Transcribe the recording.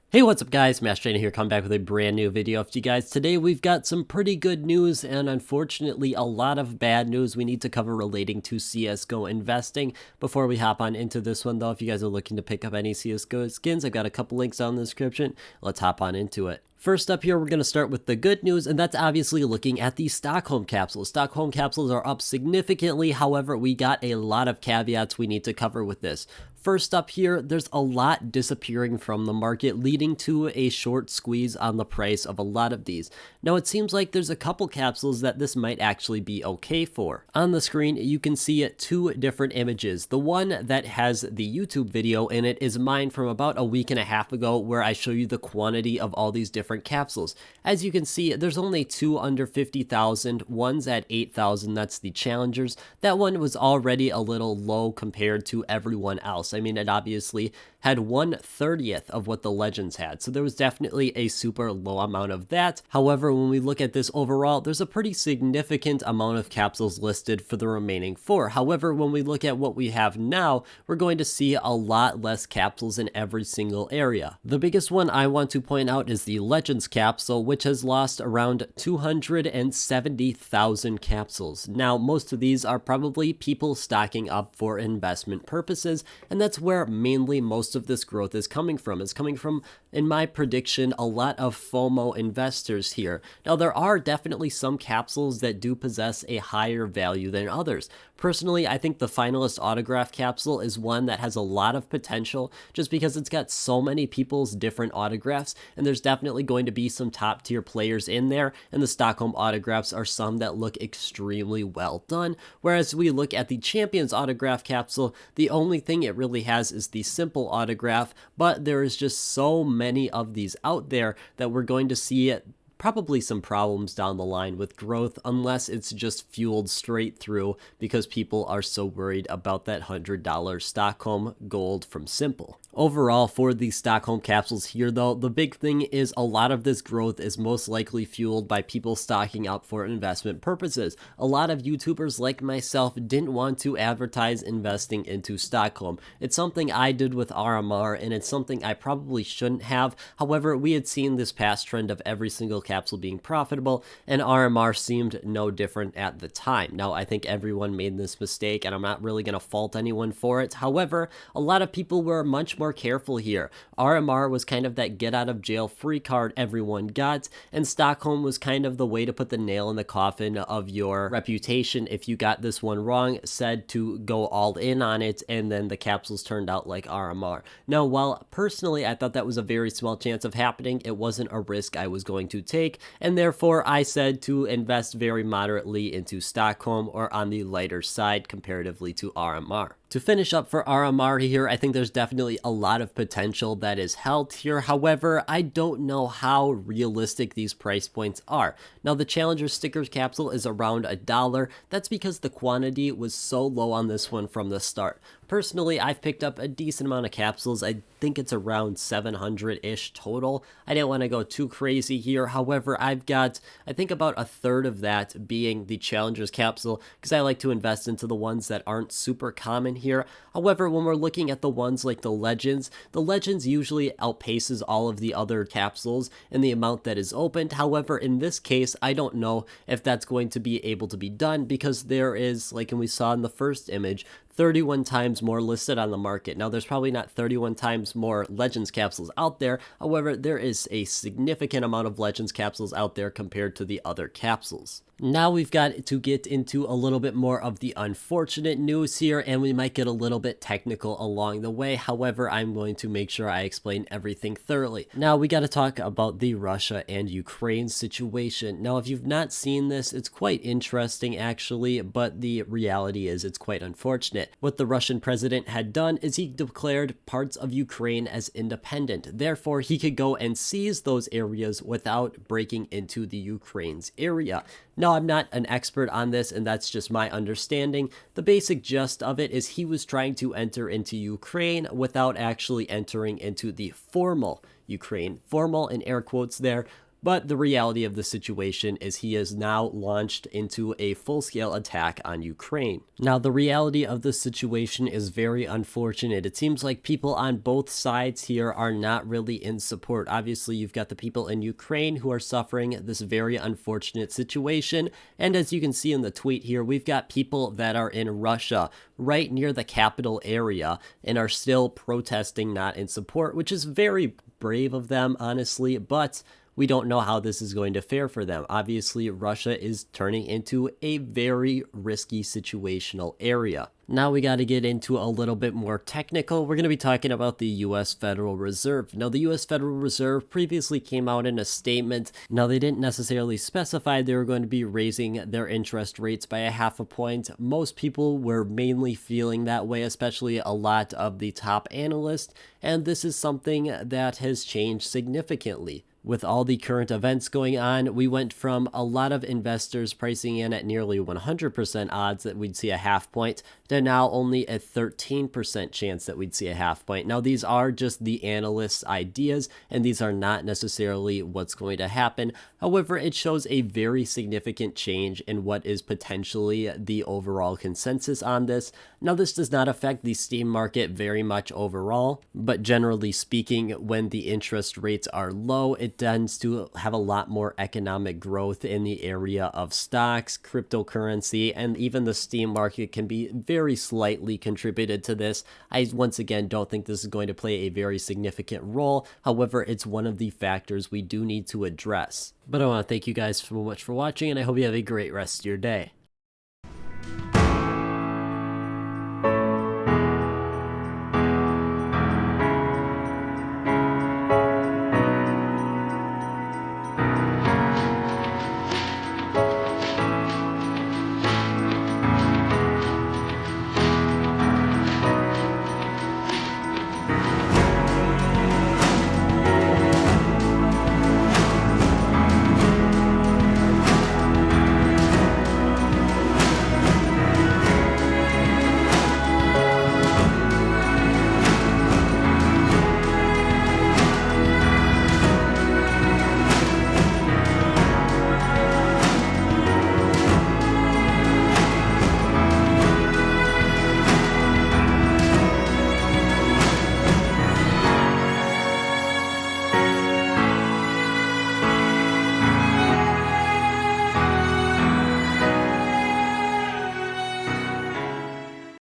Hey, what's up guys, Master here, come back with a brand new video for you guys. Today we've got some pretty good news and unfortunately a lot of bad news we need to cover relating to CSGO investing. Before we hop on into this one though, if you guys are looking to pick up any CSGO skins, I've got a couple links down in the description. Let's hop on into it. First up here, we're going to start with the good news, and that's obviously looking at the Stockholm capsules. Stockholm capsules are up significantly, however, we got a lot of caveats we need to cover with this. First up here, there's a lot disappearing from the market, leading to a short squeeze on the price of a lot of these. Now, it seems like there's a couple capsules that this might actually be okay for. On the screen, you can see two different images. The one that has the YouTube video in it is mine from about a week and a half ago, where I show you the quantity of all these different capsules. As you can see, there's only two under 50,000, one's at 8,000, that's the challengers. That one was already a little low compared to everyone else. I mean, it obviously had 1/30th of what the legends had, so there was definitely a super low amount of that. However, when we look at this overall, there's a pretty significant amount of capsules listed for the remaining four. However, when we look at what we have now, we're going to see a lot less capsules in every single area. The biggest one I want to point out is the Legends capsule, which has lost around 270,000 capsules. Now, most of these are probably people stocking up for investment purposes, and that's where mainly most of this growth is coming from. It's coming from, in my prediction, a lot of FOMO investors here. Now, there are definitely some capsules that do possess a higher value than others. Personally, I think the finalist autograph capsule is one that has a lot of potential just because it's got so many people's different autographs, and there's definitely going to be some top tier players in there, and the Stockholm autographs are some that look extremely well done. Whereas we look at the Champions autograph capsule, the only thing it really has is the simple autograph, but there is just so many of these out there that we're going to see it probably some problems down the line with growth, unless it's just fueled straight through because people are so worried about that $100 Stockholm gold from Simple. Overall, for the Stockholm capsules here though, the big thing is a lot of this growth is most likely fueled by people stocking up for investment purposes. A lot of YouTubers like myself didn't want to advertise investing into Stockholm. It's something I did with RMR, and it's something I probably shouldn't have. However, we had seen this past trend of every single capsule being profitable, and RMR seemed no different at the time. Now, I think everyone made this mistake, and I'm not really going to fault anyone for it. However, a lot of people were much more careful here. RMR was kind of that get out of jail free card everyone got, and Stockholm was kind of the way to put the nail in the coffin of your reputation if you got this one wrong, said to go all in on it, and then the capsules turned out like RMR. Now, while personally I thought that was a very small chance of happening, it wasn't a risk I was going to take, and therefore I said to invest very moderately into Stockholm, or on the lighter side comparatively to RMR. To finish up for RMR here, I think there's definitely a lot of potential that is held here. However, I don't know how realistic these price points are. Now, the Challenger stickers capsule is around $1. That's because the quantity was so low on this one from the start. Personally, I've picked up a decent amount of capsules. I think it's around 700-ish total. I didn't want to go too crazy here. However, I've got, I think, about a third of that being the Challengers capsule, because I like to invest into the ones that aren't super common here. However, when we're looking at the ones like the Legends usually outpaces all of the other capsules in the amount that is opened. However, in this case, I don't know if that's going to be able to be done, because there is, like we saw in the first image, 31 times more listed on the market. Now, there's probably not 31 times more Legends capsules out there. However, there is a significant amount of Legends capsules out there compared to the other capsules. Now we've got to get into a little bit more of the unfortunate news here, and we might get a little bit technical along the way. However, I'm going to make sure I explain everything thoroughly. Now we got to talk about the Russia and Ukraine situation. Now, if you've not seen this, it's quite interesting actually, but the reality is it's quite unfortunate. What the Russian president had done is he declared parts of Ukraine as independent. Therefore, he could go and seize those areas without breaking into the Ukraine's area. Now, I'm not an expert on this, and that's just my understanding. The basic gist of it is he was trying to enter into Ukraine without actually entering into the formal Ukraine. Formal in air quotes there, But the reality of the situation is he is now launched into a full-scale attack on Ukraine. Now, the reality of the situation is very unfortunate. It seems like people on both sides here are not really in support. Obviously, you've got the people in Ukraine who are suffering this very unfortunate situation. And as you can see in the tweet here, we've got people that are in Russia, right near the capital area, and are still protesting, not in support, which is very brave of them, honestly, but we don't know how this is going to fare for them. Obviously, Russia is turning into a very risky situational area. Now we got to get into a little bit more technical. We're going to be talking about the US Federal Reserve. Now, the US Federal Reserve previously came out in a statement. Now, they didn't necessarily specify they were going to be raising their interest rates by a half a point. Most people were mainly feeling that way, especially a lot of the top analysts, and this is something that has changed significantly. With all the current events going on, we went from a lot of investors pricing in at nearly 100% odds that we'd see a half point to now only a 13% chance that we'd see a half point. Now, these are just the analysts' ideas, and these are not necessarily what's going to happen. However, it shows a very significant change in what is potentially the overall consensus on this. Now, this does not affect the Steam market very much overall, but generally speaking, when the interest rates are low, it tends to have a lot more economic growth in the area of stocks, cryptocurrency, and even the Steam market can be very slightly contributed to this. I once again don't think this is going to play a very significant role. However, it's one of the factors we do need to address. But I want to thank you guys so much for watching, and I hope you have a great rest of your day.